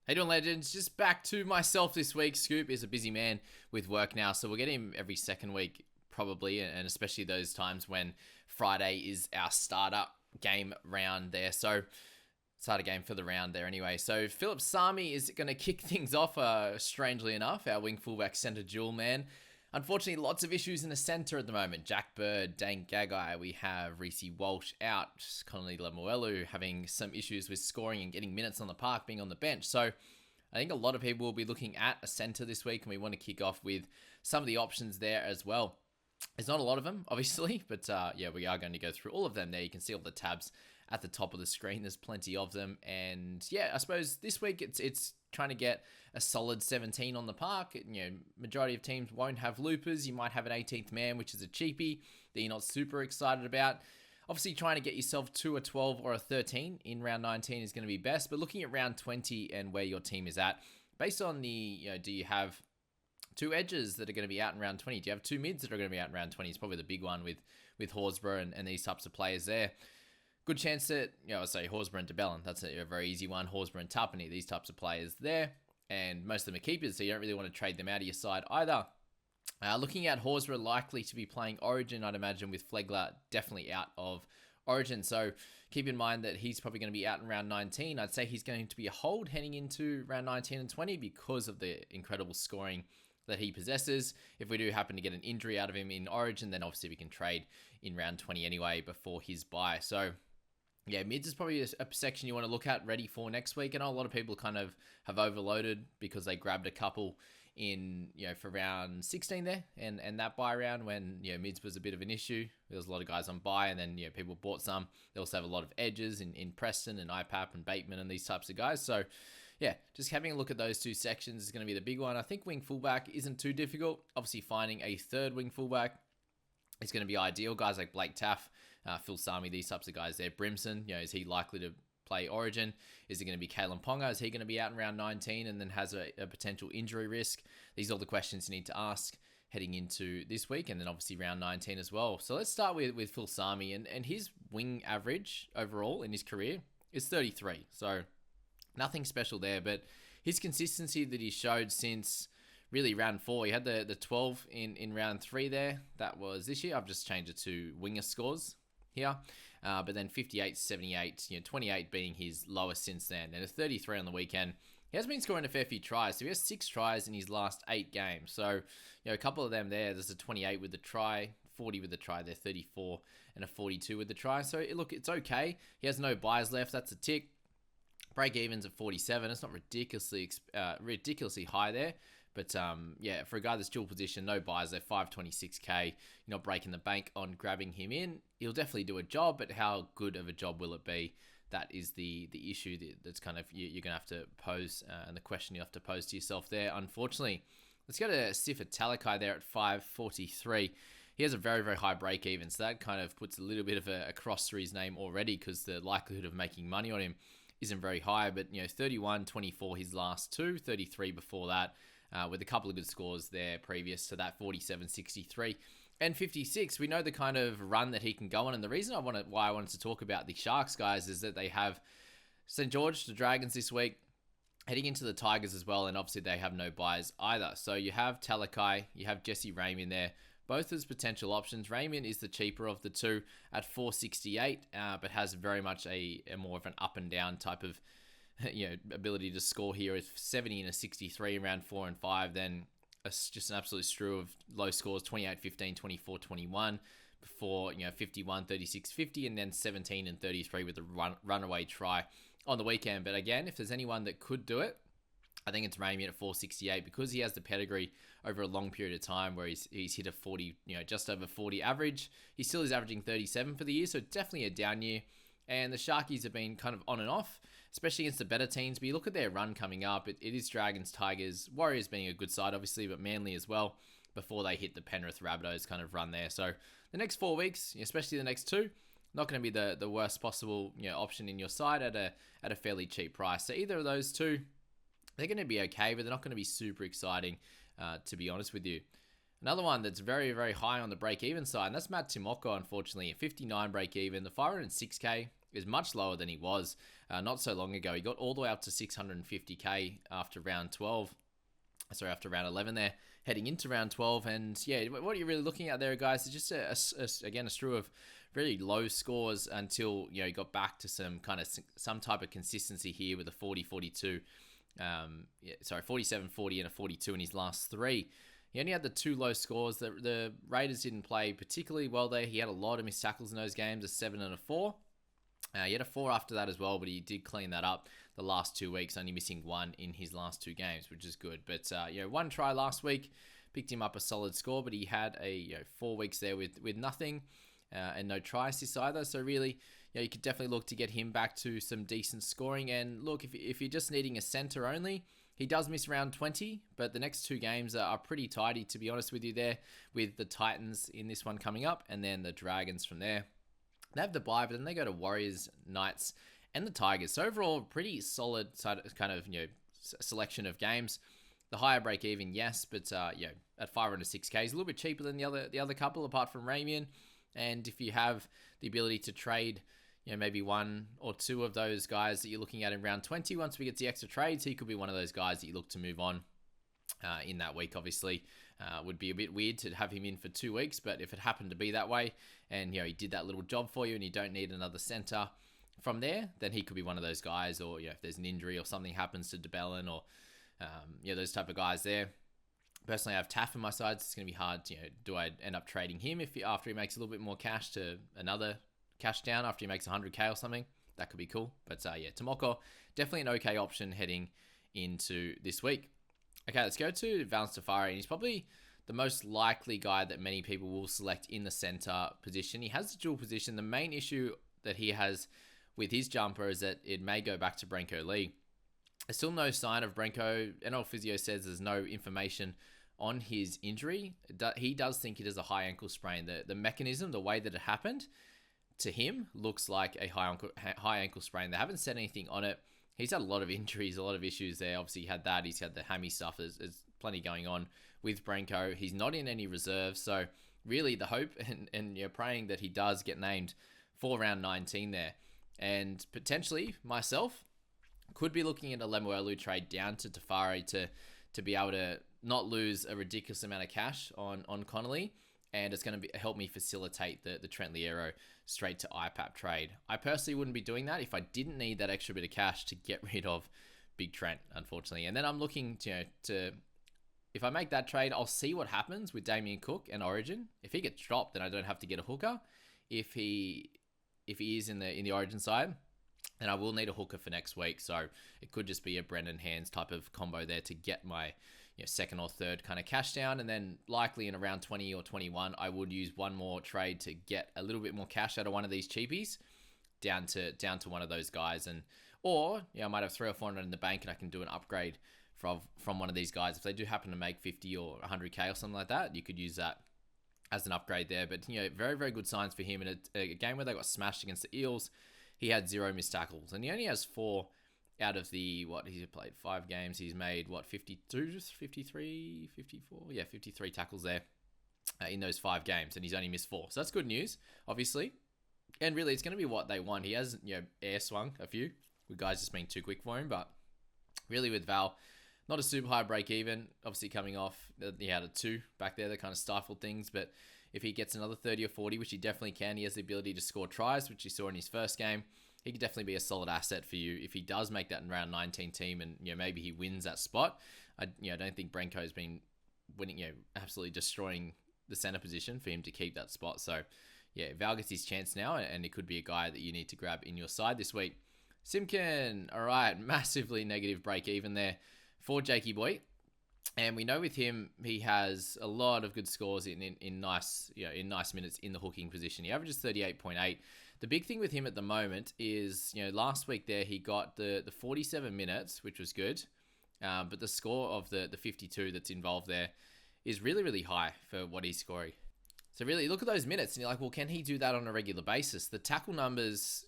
Hey doing, legends? Just back to myself this week. Scoop is a busy man with work now, so we'll get him every second week probably, and especially those times when Friday is our startup game round there. So start a game for the round there anyway. So Philip Sami is going to kick things off, strangely enough, our wing fullback centre dual man. Unfortunately, lots of issues in the centre at the moment. Jack Bird, Dane Gagai, we have Reece Walsh out, Connolly Lemuelu having some issues with scoring and getting minutes on the park, being on the bench. So I think a lot of people will be looking at a centre this week, and we want to kick off with some of the options there as well. There's not a lot of them, obviously, but yeah, we are going to go through all of them there. You can see all the tabs at the top of the screen. There's plenty of them. And yeah, I suppose this week it's trying to get a solid 17 on the park. Majority of teams won't have loopers. You might have an 18th man, which is a cheapie that you're not super excited about. Obviously, trying to get yourself to a 12 or a 13 in round 19 is going to be best. But looking at round 20 and where your team is at, based on the, do you have two edges that are going to be out in round 20? Do you have two mids that are going to be out in round 20? It's probably the big one with Horsburgh and these types of players there. Good chance that, I say Horsburgh and DeBellin. That's a very easy one. Horsburgh and Tapani, these types of players there. And most of them are keepers, so you don't really want to trade them out of your side either. Looking at Horsburgh likely to be playing Origin, I'd imagine, with Flegler definitely out of Origin. So keep in mind that he's probably going to be out in round 19. I'd say he's going to be a hold heading into round 19 and 20 because of the incredible scoring that he possesses. If we do happen to get an injury out of him in Origin, then obviously we can trade in round 20 anyway before his bye. So yeah, mids is probably a section you want to look at ready for next week. And a lot of people kind of have overloaded because they grabbed a couple in, for round 16 there and that buy round when, mids was a bit of an issue. There was a lot of guys on buy and then, people bought some. They also have a lot of edges in Preston and IPAP and Bateman and these types of guys. So yeah, just having a look at those two sections is going to be the big one. I think wing fullback isn't too difficult. Obviously finding a third wing fullback is going to be ideal. Guys like Blake Taff, Phil Sami, these types of guys there. Brimson, is he likely to play Origin? Is it going to be Kalen Ponga? Is he going to be out in round 19 and then has a potential injury risk? These are all the questions you need to ask heading into this week and then obviously round 19 as well. So let's start with Phil Sami, and his wing average overall in his career is 33. So nothing special there, but his consistency that he showed since really round 4, he had the 12 in round 3 there. That was this year. I've just changed it to winger scores here. But then 58, 78, 28 being his lowest since then. And a 33 on the weekend. He has been scoring a fair few tries. So he has 6 tries in his last 8 games. So, a couple of them there. There's a 28 with the try, 40 with the try there, 34 and a 42 with the try. So, look, it's okay. He has no buys left. That's a tick. Break evens at 47. It's not ridiculously high there. But yeah, for a guy that's dual position, no buys there, 526k, you're not breaking the bank on grabbing him in. He'll definitely do a job, but how good of a job will it be? That is the issue that's kind of you're going to have to pose, and the question you have to pose to yourself there, unfortunately. Let's go to Sifa Talakai there at 543. He has a very, very high break even, so that kind of puts a little bit of a cross through his name already because the likelihood of making money on him isn't very high. But 31, 24 his last 2, 33 before that. With a couple of good scores there previous to that, 47, 63, and 56. We know the kind of run that he can go on, and the reason why I wanted to talk about the Sharks, guys, is that they have St. George, the Dragons this week, heading into the Tigers as well, and obviously they have no buys either. So you have Talakai, you have Jesse Raymond there, both as potential options. Raymond is the cheaper of the two at 468, but has very much a more of an up and down type of ability to score here. Is 70 and a 63 in round 4 and 5, then just an absolute strew of low scores, 28, 15, 24, 21, before 51, 36, 50, and then 17 and 33 with the runaway try on the weekend. But again, if there's anyone that could do it, I think it's Raymond at 468 because he has the pedigree over a long period of time where he's hit a 40, just over 40 average. He still is averaging 37 for the year, so definitely a down year. And the Sharkies have been kind of on and off, especially against the better teams. But you look at their run coming up, it is Dragons, Tigers, Warriors being a good side, obviously, but Manly as well, before they hit the Penrith Rabbitohs kind of run there. So the next 4 weeks, especially the next 2, not going to be the worst possible option in your side at a fairly cheap price. So either of those 2, they're going to be okay, but they're not going to be super exciting, to be honest with you. Another one that's very, very high on the break-even side, and that's Matt Timoko, unfortunately. At 59 break-even, the 506k is much lower than he was not so long ago. He got all the way up to 650k after round 12. Sorry, after round 11 there, heading into round 12. And yeah, what you're really looking at there, guys, is just again a strew of really low scores until he got back to some type of consistency here with a 40-42. 47-40 and a 42 in his last three. He only had the two low scores. The Raiders didn't play particularly well there. He had a lot of missed tackles in those games, a 7 and a 4. He had a 4 after that as well, but he did clean that up the last 2 weeks, only missing 1 in his last 2 games, which is good. But 1 try last week, picked him up a solid score, but he had a 4 weeks there with nothing and no try assists either. So really, you could definitely look to get him back to some decent scoring. And look, if you're just needing a center only, he does miss round 20, but the next 2 games are pretty tidy, to be honest with you there, with the Titans in this one coming up, and then the Dragons from there. They have the bye, but then they go to Warriors, Knights, and the Tigers. So overall, pretty solid kind of selection of games. The higher break even, yes, but at 506k is a little bit cheaper than the other couple, apart from Ramian. And if you have the ability to trade, maybe 1 or 2 of those guys that you're looking at in round 20, once we get the extra trades, he could be one of those guys that you look to move on in that week. Obviously, would be a bit weird to have him in for 2 weeks, but if it happened to be that way, and he did that little job for you, and you don't need another center from there, then he could be one of those guys. Or if there's an injury or something happens to DeBellin or those type of guys there. Personally, I have Taff on my side, so it's going to be hard. Do I end up trading him after he makes a little bit more cash to another cash down after he makes 100k or something? That could be cool. But Tomoko, definitely an okay option heading into this week. Okay, let's go to Val Stafari, and he's probably the most likely guy that many people will select in the center position. He has the dual position. The main issue that he has with his jumper is that it may go back to Branko Lee. There's still no sign of Branko. NRL Physio says there's no information on his injury. He does think it is a high ankle sprain. The mechanism, the way that it happened, to him, looks like a high ankle sprain. They haven't said anything on it. He's had a lot of injuries, a lot of issues there. Obviously, he had that. He's had the hammy stuff. There's plenty going on with Branko. He's not in any reserves. So really the hope and you're praying that he does get named for round 19 there. And potentially myself could be looking at a Lemuelu trade down to Tafari to be able to not lose a ridiculous amount of cash on Connolly. And it's going to help me facilitate the Trent Liero straight to IPAP trade. I personally wouldn't be doing that if I didn't need that extra bit of cash to get rid of Big Trent, unfortunately. And then I'm looking to if I make that trade, I'll see what happens with Damien Cook and Origin. If he gets dropped, then I don't have to get a hooker. If he is in the Origin side, then I will need a hooker for next week. So it could just be a Brendan Hands type of combo there to get my second or third kind of cash down. And then likely in around 20 or 21, I would use one more trade to get a little bit more cash out of one of these cheapies down to one of those guys. Or I might have 300 or 400 in the bank and I can do an upgrade from one of these guys. If they do happen to make 50 or 100k or something like that, you could use that as an upgrade there. But very, very good signs for him. In a game where they got smashed against the Eels, he had 0 missed tackles, and he only has 4 out of the, he's played 5 games. He's made 52, 53, 54? Yeah, 53 tackles there in those 5 games, and he's only missed 4. So that's good news, obviously. And really, it's going to be what they want. He has, air swung a few, with guys just being too quick for him, but really with Val, not a super high break even. Obviously coming off, he had a 2 back there that kind of stifled things, but if he gets another 30 or 40, which he definitely can, he has the ability to score tries, which you saw in his first game. He could definitely be a solid asset for you if he does make that in round 19 team, and maybe he wins that spot. I don't think Branko's been winning, absolutely destroying the center position for him to keep that spot. So Val gets his chance now, and it could be a guy that you need to grab in your side this week. Simkin, all right, massively negative break even there for Jakey Boy. And we know with him, he has a lot of good scores in nice minutes in the hooking position. He averages 38.8. The big thing with him at the moment is, last week there, he got the 47 minutes, which was good. But the score of the 52 that's involved there is really, really high for what he's scoring. So really, look at those minutes, and you're like, well, can he do that on a regular basis? The tackle numbers,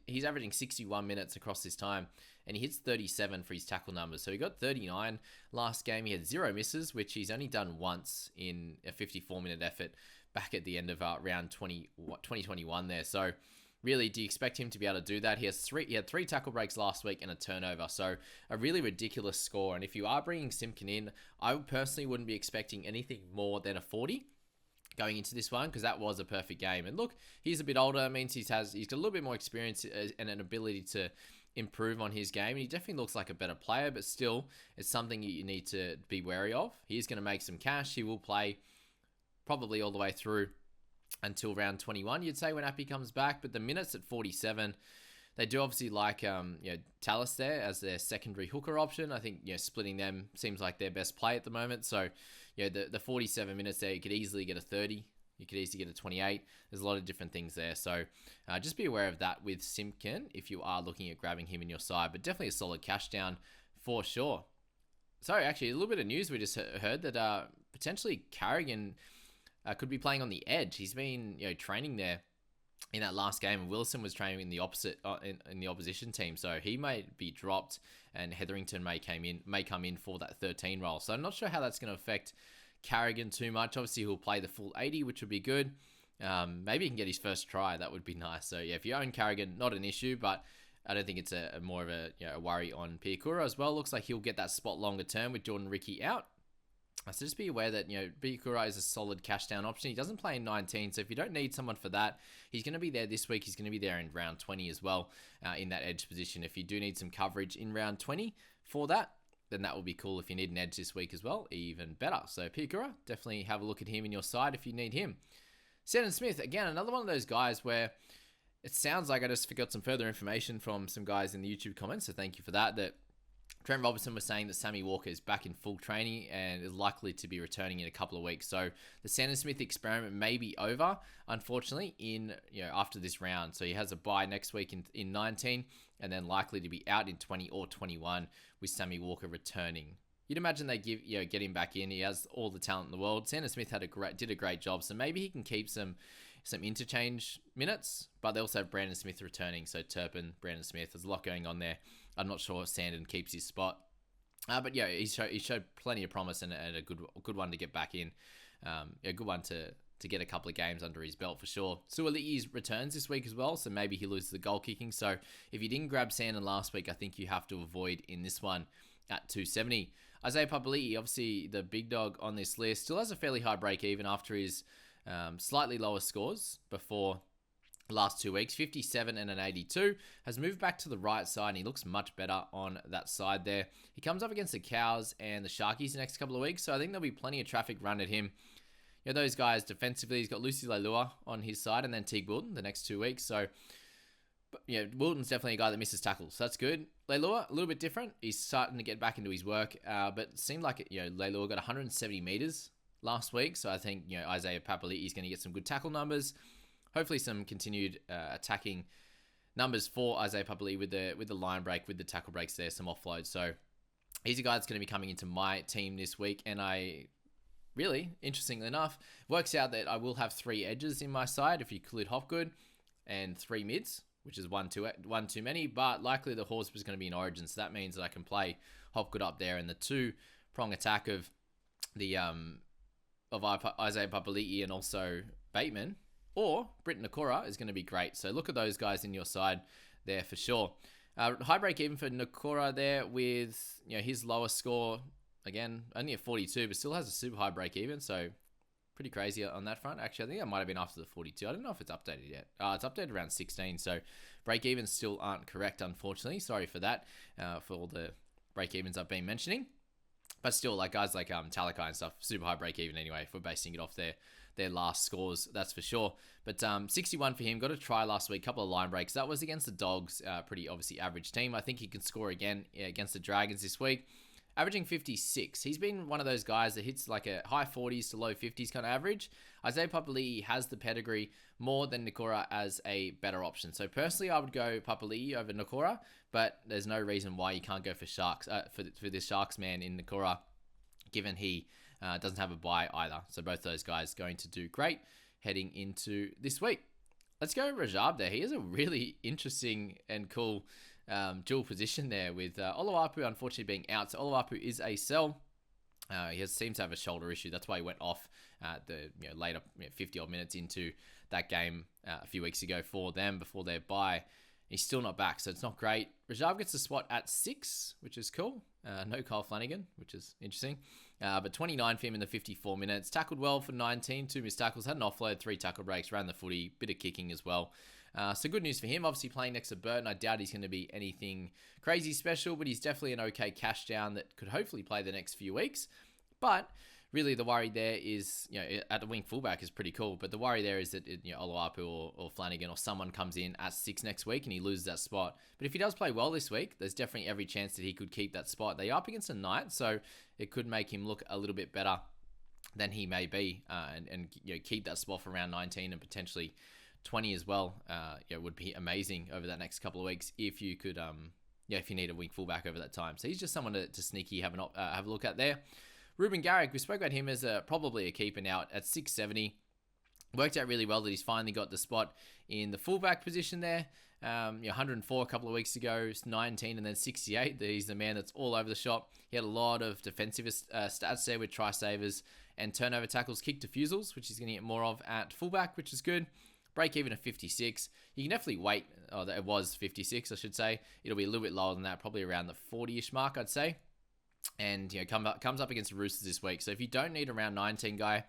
he's averaging 61 minutes across this time, and he hits 37 for his tackle numbers. So he got 39 last game. He had 0 misses, which he's only done once in a 54-minute effort back at the end of round 2021 there. So really, do you expect him to be able to do that? He had three tackle breaks last week and a turnover, so a really ridiculous score. And if you are bringing Simpkin in, I personally wouldn't be expecting anything more than a 40 going into this one, because that was a perfect game. And look, he's a bit older. It means he's got a little bit more experience and an ability to improve on his game. And he definitely looks like a better player, but still, it's something you need to be wary of. He's going to make some cash. He will play probably all the way through until round 21, you'd say, when Appy comes back. But the minutes at 47, they do obviously like Tallis there as their secondary hooker option. I think splitting them seems like their best play at the moment. So the 47 minutes there, you could easily get a 30. You could easily get a 28. There's a lot of different things there. So just be aware of that with Simpkin if you are looking at grabbing him in your side. But definitely a solid cash down for sure. Sorry, actually, a little bit of news we just heard that potentially Carrigan could be playing on the edge. He's been training there in that last game, and Wilson was training in the opposite in the opposition team, so he may be dropped, and Hetherington may come in for that 13 role. So I'm not sure how that's going to affect Carrigan too much. Obviously, he'll play the full 80, which would be good. Maybe he can get his first try. That would be nice. So yeah, if you own Carrigan, not an issue, but I don't think it's a more of a worry on Piakura as well. Looks like he'll get that spot longer term with Jordan Ricky out. So just be aware that, Piakura is a solid cash down option. He doesn't play in 19, so if you don't need someone for that, he's going to be there this week. He's going to be there in round 20 as well, in that edge position. If you do need some coverage in round 20 for that, then that will be cool. If you need an edge this week as well, even better. So Piakura, definitely have a look at him in your side if you need him. Sandon Smith, again, another one of those guys where it sounds like I just forgot some further information from some guys in the YouTube comments, so thank you for that Trent Robertson was saying that Sammy Walker is back in full training and is likely to be returning in a couple of weeks. So the Sandon Smith experiment may be over, unfortunately, after this round. So he has a bye next week in 19, and then likely to be out in 20 or 21 with Sammy Walker returning. You'd imagine they get him back in. He has all the talent in the world. Sandon Smith did a great job, so maybe he can keep some interchange minutes, but they also have Brandon Smith returning. So Turpin, Brandon Smith, there's a lot going on there. I'm not sure if Sandon keeps his spot. But yeah, he showed plenty of promise and a good one to get back in. A good one to get a couple of games under his belt for sure. Suolii's returns this week as well, so maybe he loses the goal kicking. So if you didn't grab Sandon last week, I think you have to avoid in this one at 270. Isaiah Papali'i, obviously the big dog on this list, still has a fairly high break even after his slightly lower scores before last 2 weeks. 57 and an 82, has moved back to the right side, and he looks much better on that side there. He comes up against the Cows and the Sharkies the next couple of weeks, so I think there'll be plenty of traffic run at him. Those guys defensively, he's got Lucy Leilua on his side and then Teague Wilton the next 2 weeks. So Wilton's definitely a guy that misses tackles, so that's good. Leilua, a little bit different. He's starting to get back into his work, but it seemed like Leilua got 170 meters last week, so I think Isaiah Papali'i is going to get some good tackle numbers. Hopefully some continued attacking numbers for Isaiah Papali'i with the line break, with the tackle breaks there, some offloads. So he's a guy that's going to be coming into my team this week, and really, interestingly enough, works out that I will have 3 edges in my side if you include Hopgood, and 3 mids, which is one too many, but likely the horse was going to be in Origin, so that means that I can play Hopgood up there, and the 2-prong attack of Isaiah Papali'i and also Bateman or Britton Nakora is going to be great. So look at those guys in your side there for sure. High break even for Nakora there with his lowest score, again, only at 42, but still has a super high break even. So pretty crazy on that front. Actually, I think that might have been after the 42. I don't know if it's updated yet. It's updated around 16. So break evens still aren't correct, unfortunately. Sorry for that, for all the break evens I've been mentioning. But still, like guys like Talakai and stuff, super high break even anyway, if we're basing it off their last scores, that's for sure. But 61 for him, got a try last week, couple of line breaks. That was against the Dogs, pretty obviously average team. I think he can score again against the Dragons this week. Averaging 56. He's been one of those guys that hits like a high 40s to low 50s kind of average. Isaiah Papali'i has the pedigree more than Nakora as a better option. So personally, I would go Papali'i over Nakora, but there's no reason why you can't go for Sharks for this Sharks man in Nakora, given he doesn't have a bye either. So both those guys going to do great heading into this week. Let's go Rajab there. He is a really interesting and cool dual position there with Oluwapu unfortunately being out. So Oluwapu is a sell. Seems to have a shoulder issue. That's why he went off the later 50 odd minutes into that game a few weeks ago for them before their bye. He's still not back, so it's not great. Rajab gets a spot at 6, which is cool. No Kyle Flanagan, which is interesting. But 29 for him in the 54 minutes. Tackled well for 19, 2 missed tackles, had an offload, 3 tackle breaks, ran the footy, bit of kicking as well. So good news for him. Obviously playing next to Burton. I doubt he's going to be anything crazy special, but he's definitely an okay cash down that could hopefully play the next few weeks. But really the worry there is, at the wing fullback is pretty cool, but the worry there is that, Oluwapu or Flanagan or someone comes in at 6 next week and he loses that spot. But if he does play well this week, there's definitely every chance that he could keep that spot. They are up against a Knight, so it could make him look a little bit better than he may be, and keep that spot for round 19 and potentially 20 as well. Would be amazing over that next couple of weeks if you could, if you need a wing fullback over that time. So he's just someone to sneaky have a look at there. Ruben Garrick, we spoke about him as probably a keeper now at 670. Worked out really well that he's finally got the spot in the fullback position there. 104 a couple of weeks ago, 19 and then 68. He's the man that's all over the shop. He had a lot of defensive stats there with try savers and turnover tackles, kick defusals, which he's going to get more of at fullback, which is good. Break even at 56. You can definitely wait. Oh, it was 56, I should say. It'll be a little bit lower than that, probably around the 40-ish mark, I'd say. And comes up against the Roosters this week. So if you don't need a round 19 guy,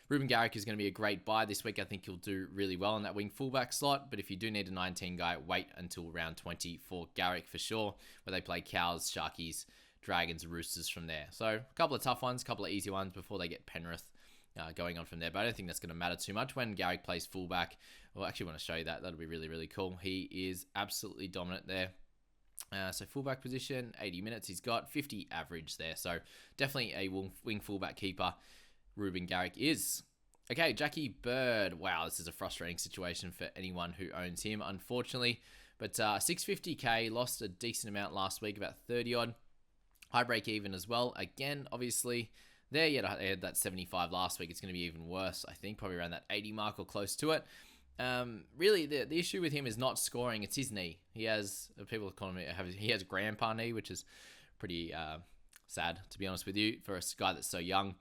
Ruben Garrick is going to be a great buy this week. I think he'll do really well in that wing fullback slot. But if you do need a 19 guy, wait until round 20 for Garrick for sure, where they play Cows, Sharkies, Dragons, Roosters from there. So a couple of tough ones, a couple of easy ones before they get Penrith going on from there. But I don't think that's going to matter too much when Garrick plays fullback. Well, I actually want to show you that. That'll be really, really cool. He is absolutely dominant there. So fullback position, 80 minutes. He's got 50 average there. So definitely a wing fullback keeper, Ruben Garrick is. Okay, Jackie Bird. Wow, this is a frustrating situation for anyone who owns him, unfortunately. But 650k, lost a decent amount last week, about 30 odd. High break even as well. Again, obviously, there you had that 75 last week. It's going to be even worse, I think, probably around that 80 mark or close to it. Really, the issue with him is not scoring. It's his knee. He has, people call him, he has grandpa knee, which is pretty sad, to be honest with you, for a guy that's so young.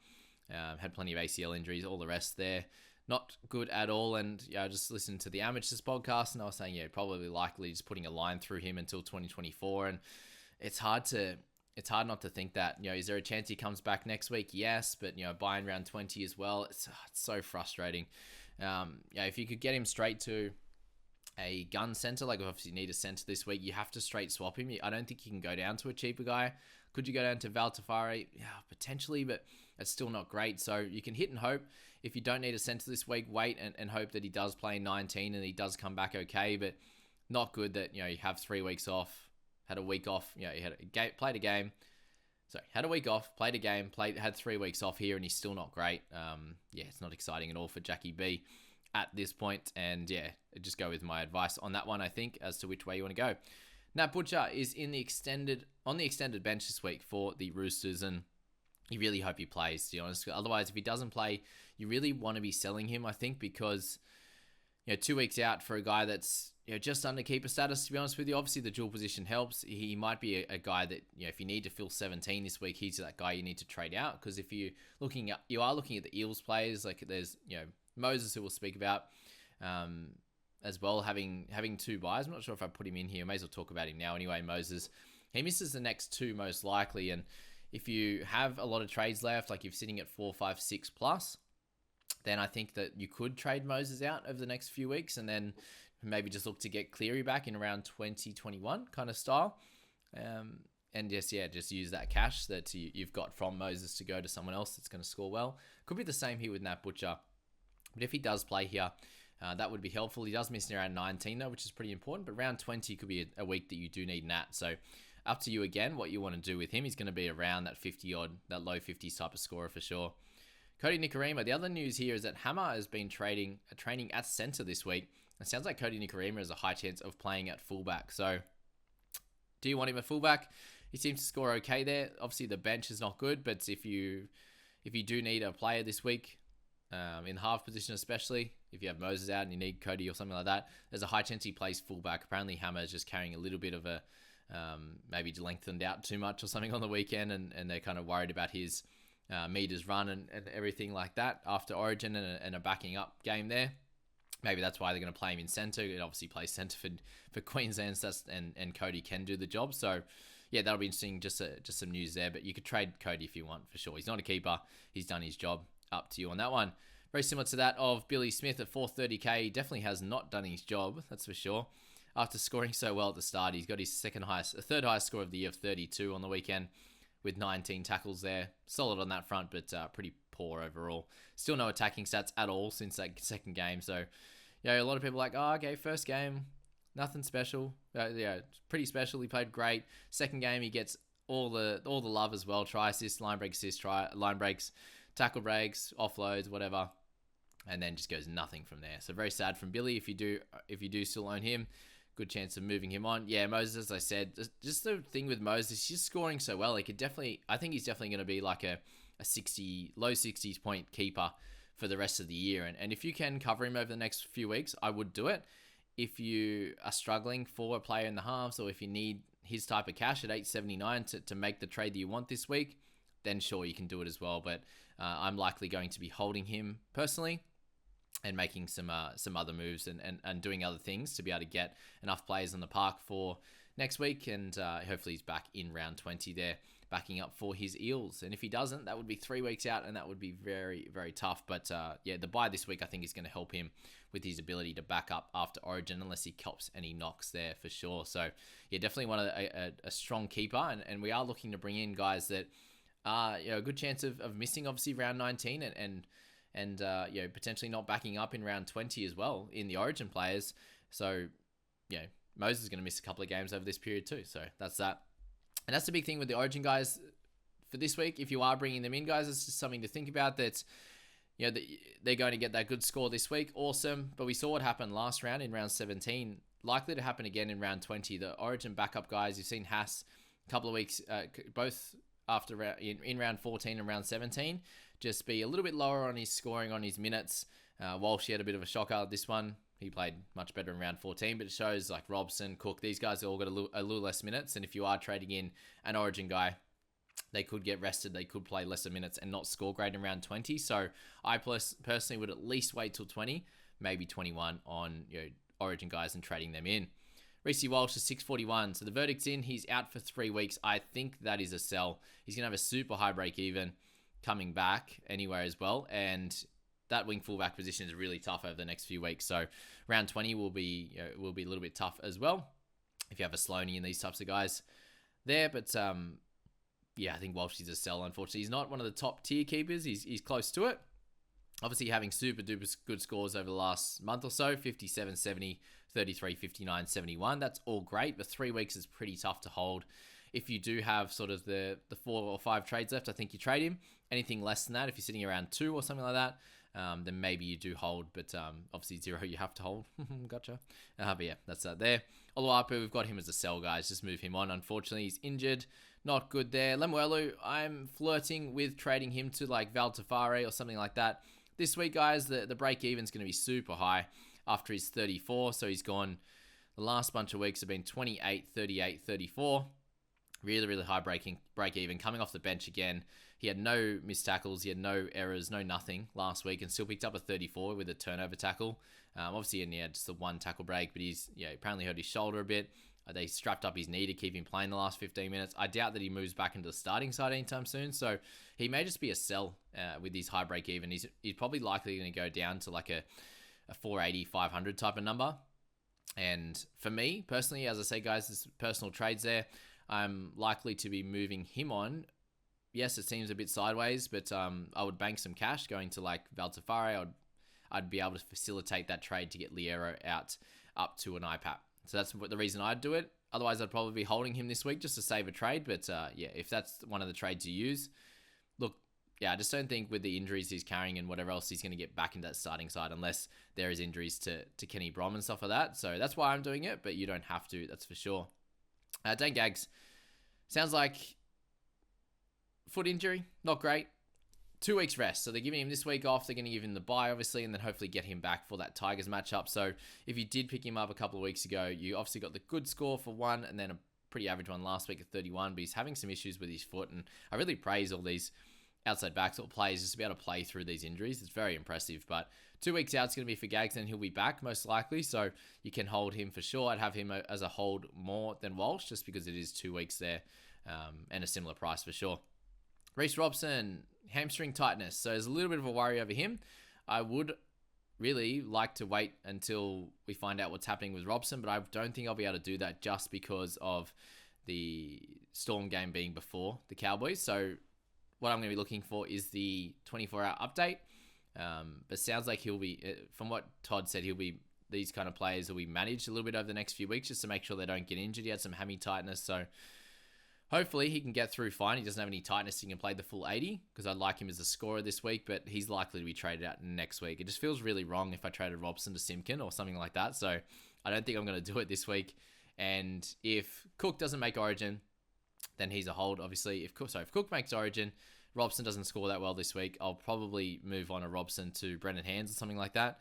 Had plenty of ACL injuries, all the rest there. Not good at all. And I just listened to the Amateurs podcast, and I was saying, probably likely just putting a line through him until 2024. And it's hard not to think that, is there a chance he comes back next week? Yes, but, buying round 20 as well, it's so frustrating. If you could get him straight to a gun center, like obviously you need a center this week, you have to straight swap him. I don't think you can go down to a cheaper guy. Could you go down to Valtafari? Yeah, potentially, but it's still not great. So you can hit and hope. If you don't need a center this week, wait and hope that he does play 19 and he does come back okay, but not good that, you have 3 weeks off, had a week off, he had played a game. Sorry, had a week off, played a game, had 3 weeks off here, and he's still not great. It's not exciting at all for Jackie B at this point. And just go with my advice on that one, I think, as to which way you want to go. Nat Butcher is on the extended bench this week for the Roosters, and you really hope he plays, to be honest. Otherwise, if he doesn't play, you really want to be selling him, I think, because 2 weeks out for a guy that's just under keeper status, to be honest with you. Obviously, the dual position helps. He might be a guy that, if you need to fill 17 this week, he's that guy you need to trade out. Because if you are looking at the Eels players, like there's, Moses, who we'll speak about, as well, having 2 buys. I'm not sure if I put him in here. I may as well talk about him now anyway. Moses, he misses the next 2 most likely. And if you have a lot of trades left, like if you're sitting at 4, 5, 6 plus, then I think that you could trade Moses out over the next few weeks and then maybe just look to get Cleary back in around 2021 kind of style. And just use that cash that you've got from Moses to go to someone else that's going to score well. Could be the same here with Nat Butcher. But if he does play here, that would be helpful. He does miss in around 19 though, which is pretty important. But round 20 could be a week that you do need Nat. So up to you again what you want to do with him. He's going to be around that 50-odd, that low 50s type of scorer for sure. Cody Nikorima. The other news here is that Hammer has been training at centre this week. It sounds like Cody Nikorima has a high chance of playing at fullback. So do you want him at fullback? He seems to score okay there. Obviously, the bench is not good, but if you do need a player this week, in half position especially, if you have Moses out and you need Cody or something like that, there's a high chance he plays fullback. Apparently, Hammer is just carrying a little bit of a maybe lengthened out too much or something on the weekend, and they're kind of worried about his meters run and everything like that after Origin and a backing up game there. Maybe that's why they're going to play him in centre. It obviously plays centre for Queensland, and Cody can do the job. So, yeah, that'll be interesting. Just some news there. But you could trade Cody if you want, for sure. He's not a keeper. He's done his job. Up to you on that one. Very similar to that of Billy Smith at 430k. He definitely has not done his job, that's for sure. After scoring so well at the start, he's got his third highest score of the year of 32 on the weekend with 19 tackles there. Solid on that front, but pretty poor overall. Still no attacking stats at all since that second game. So, a lot of people are like, oh, okay, first game, nothing special. It's pretty special. He played great. Second game, he gets all the love as well. Try assist, line break assist, line breaks, tackle breaks, offloads, whatever, and then just goes nothing from there. So very sad from Billy. If you do still own him, good chance of moving him on. Yeah, Moses, as I said, just the thing with Moses, he's just scoring so well. I think he's definitely going to be like a 60, low 60s point keeper for the rest of the year. And if you can cover him over the next few weeks, I would do it. If you are struggling for a player in the halves, or if you need his type of cash at 8.79 to make the trade that you want this week, then sure, you can do it as well. But I'm likely going to be holding him personally and making some other moves and doing other things to be able to get enough players on the park for next week. And hopefully he's back in round 20 there, backing up for his Eels. And if he doesn't, that would be 3 weeks out, and that would be very, very tough. But the bye this week I think is going to help him with his ability to back up after Origin, unless he cops any knocks there for sure. So yeah, definitely a strong keeper, and we are looking to bring in guys that are a good chance of missing obviously round 19 and potentially not backing up in round 20 as well in the Origin players. So Moses is going to miss a couple of games over this period too. So that's that. And that's the big thing with the Origin guys for this week. If you are bringing them in, guys, it's just something to think about. That they're going to get that good score this week. Awesome. But we saw what happened last round in round 17. Likely to happen again in round 20. The Origin backup guys, you've seen Haas a couple of weeks, both after in round 14 and round 17, just be a little bit lower on his scoring, on his minutes. Walsh had a bit of a shocker this one. He played much better in round 14, but it shows like Robson, Cook, these guys all got a little less minutes. And if you are trading in an Origin guy, they could get rested. They could play lesser minutes and not score great in round 20. So I personally would at least wait till 20, maybe 21 on Origin guys and trading them in. Reece Walsh is 641. So the verdict's in. He's out for 3 weeks. I think that is a sell. He's going to have a super high break even coming back anyway as well. And that wing fullback position is really tough over the next few weeks. So round 20 will be a little bit tough as well if you have a Sloaney and these types of guys there. But I think Walsh is a sell. Unfortunately, he's not one of the top tier keepers. He's close to it. Obviously, having super duper good scores over the last month or so, 57, 70, 33, 59, 71. That's all great, but 3 weeks is pretty tough to hold. If you do have sort of the 4 or 5 trades left, I think you trade him. Anything less than that, if you're sitting around 2 or something like that, then maybe you do hold, but obviously 0 you have to hold. Gotcha. But yeah, that's that there. Oluwapu, we've got him as a sell, guys. Just move him on. Unfortunately, he's injured. Not good there. Lemuelu, I'm flirting with trading him to like Val Tafare or something like that. This week, guys, the break even is going to be super high after he's 34. So he's gone, the last bunch of weeks have been 28, 38, 34. Really, really high break even. Coming off the bench again. He had no missed tackles. He had no errors, no nothing last week, and still picked up a 34 with a turnover tackle. Obviously, he had just the 1 tackle break, but he's apparently hurt his shoulder a bit. They strapped up his knee to keep him playing the last 15 minutes. I doubt that he moves back into the starting side anytime soon, so he may just be a sell with his high break even. He's probably likely going to go down to like a 480, 500 type of number. And for me, personally, as I say, guys, there's personal trades there. I'm likely to be moving him on. Yes, it seems a bit sideways, but I would bank some cash going to like Valtafare. I'd be able to facilitate that trade to get Liero out up to an IPAP. So that's the reason I'd do it. Otherwise, I'd probably be holding him this week just to save a trade. But if that's one of the trades you use, look, I just don't think with the injuries he's carrying and whatever else, he's going to get back into that starting side unless there is injuries to Kenny Brom and stuff like that. So that's why I'm doing it, but you don't have to, that's for sure. Dane Gags, sounds like foot injury, not great. 2 weeks rest. So they're giving him this week off. They're going to give him the bye, obviously, and then hopefully get him back for that Tigers matchup. So if you did pick him up a couple of weeks ago, you obviously got the good score for 1 and then a pretty average one last week at 31, but he's having some issues with his foot. And I really praise all these outside backs or players just to be able to play through these injuries. It's very impressive. But 2 weeks out, it's going to be for Gags, and he'll be back most likely. So you can hold him for sure. I'd have him as a hold more than Walsh just because it is 2 weeks there, and a similar price for sure. Reece Robson, hamstring tightness. So there's a little bit of a worry over him. I would really like to wait until we find out what's happening with Robson, but I don't think I'll be able to do that just because of the Storm game being before the Cowboys. So what I'm going to be looking for is the 24-hour update. But sounds like he'll be, from what Todd said, these kind of players will be managed a little bit over the next few weeks just to make sure they don't get injured. He had some hammy tightness, so hopefully he can get through fine. He doesn't have any tightness. He can play the full 80 because I'd like him as a scorer this week, but he's likely to be traded out next week. It just feels really wrong if I traded Robson to Simpkin or something like that. So I don't think I'm going to do it this week. And if Cook doesn't make Origin, then he's a hold, obviously. If Cook makes Origin, Robson doesn't score that well this week, I'll probably move on a Robson to Brendan Hands or something like that.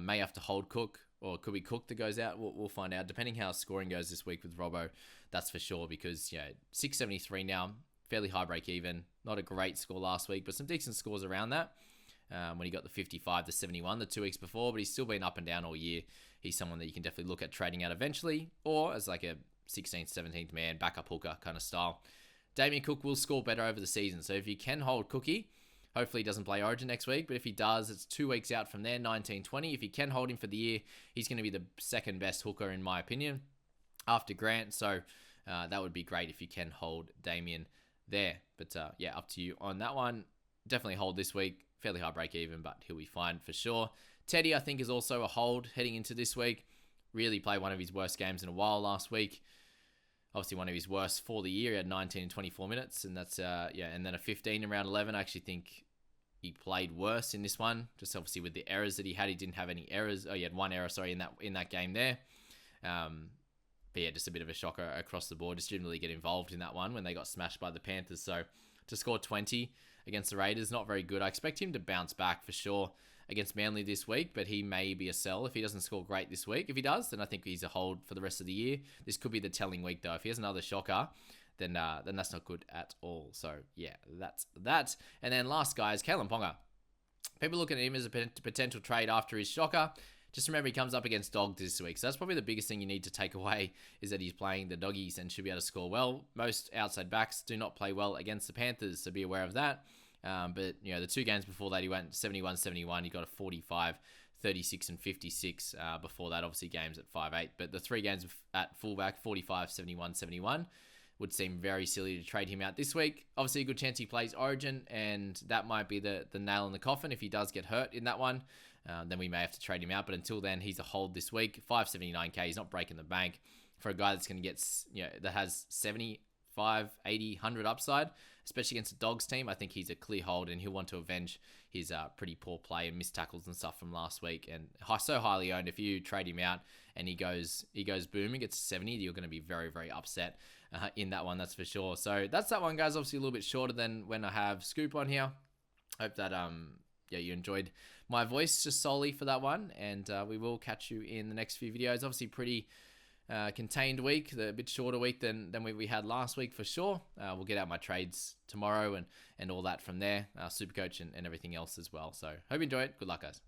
May have to hold Cook, or it could be Cook that goes out. We'll find out, depending how scoring goes this week with Robbo. That's for sure, because 673 now, fairly high break even. Not a great score last week, but some decent scores around that. When he got the 55 to 71 the 2 weeks before, but he's still been up and down all year. He's someone that you can definitely look at trading out eventually, or as like a 16th, 17th man, backup hooker kind of style. Damien Cook will score better over the season, so if you can hold Cookie, hopefully he doesn't play Origin next week, but if he does, it's 2 weeks out from there, 19-20. If you can hold him for the year, he's going to be the second best hooker in my opinion after Grant, so that would be great if you can hold Damien there. But up to you on that one. Definitely hold this week. Fairly high break even, but he'll be fine for sure. Teddy, I think, is also a hold heading into this week. Really played one of his worst games in a while last week. Obviously, one of his worst for the year. He had 19 and 24 minutes, and that's and then a 15 in round 11. I actually think he played worse in this one. Just obviously with the errors that he had, he didn't have any errors. Oh, he had one error, in that game there. But yeah, just a bit of a shocker across the board. Just didn't really get involved in that one when they got smashed by the Panthers. So to score 20 against the Raiders, not very good. I expect him to bounce back for sure against Manly this week, but he may be a sell if he doesn't score great this week. If he does, then I think he's a hold for the rest of the year. This could be the telling week, though. If he has another shocker, then that's not good at all. So, yeah, that's that. And then last guy is Kalen Ponga. People looking at him as a potential trade after his shocker. Just remember, he comes up against Dogs this week. So that's probably the biggest thing you need to take away, is that he's playing the Doggies and should be able to score well. Most outside backs do not play well against the Panthers, so be aware of that. But, the 2 games before that, he went 71-71. He got a 45, 36, and 56 before that. Obviously, games at 5'8". But the 3 games at fullback, 45, 71, 71, would seem very silly to trade him out this week. Obviously, a good chance he plays Origin, and that might be the nail in the coffin. If he does get hurt in that one, then we may have to trade him out. But until then, he's a hold this week. 579k. He's not breaking the bank for a guy that's going to get, that has 75, 80, 100 upside, especially against a Dogs team. I think he's a clear hold, and he'll want to avenge his pretty poor play and missed tackles and stuff from last week. And so highly owned. If you trade him out and he goes boom and gets 70, you're going to be very, very upset in that one. That's for sure. So that's that one, guys. Obviously a little bit shorter than when I have Scoop on here. Hope that you enjoyed my voice just solely for that one, and we will catch you in the next few videos. Obviously pretty contained week, a bit shorter week than we had last week for sure. We'll get out my trades tomorrow and all that from there, Supercoach and everything else as well. So hope you enjoy it. Good luck, guys.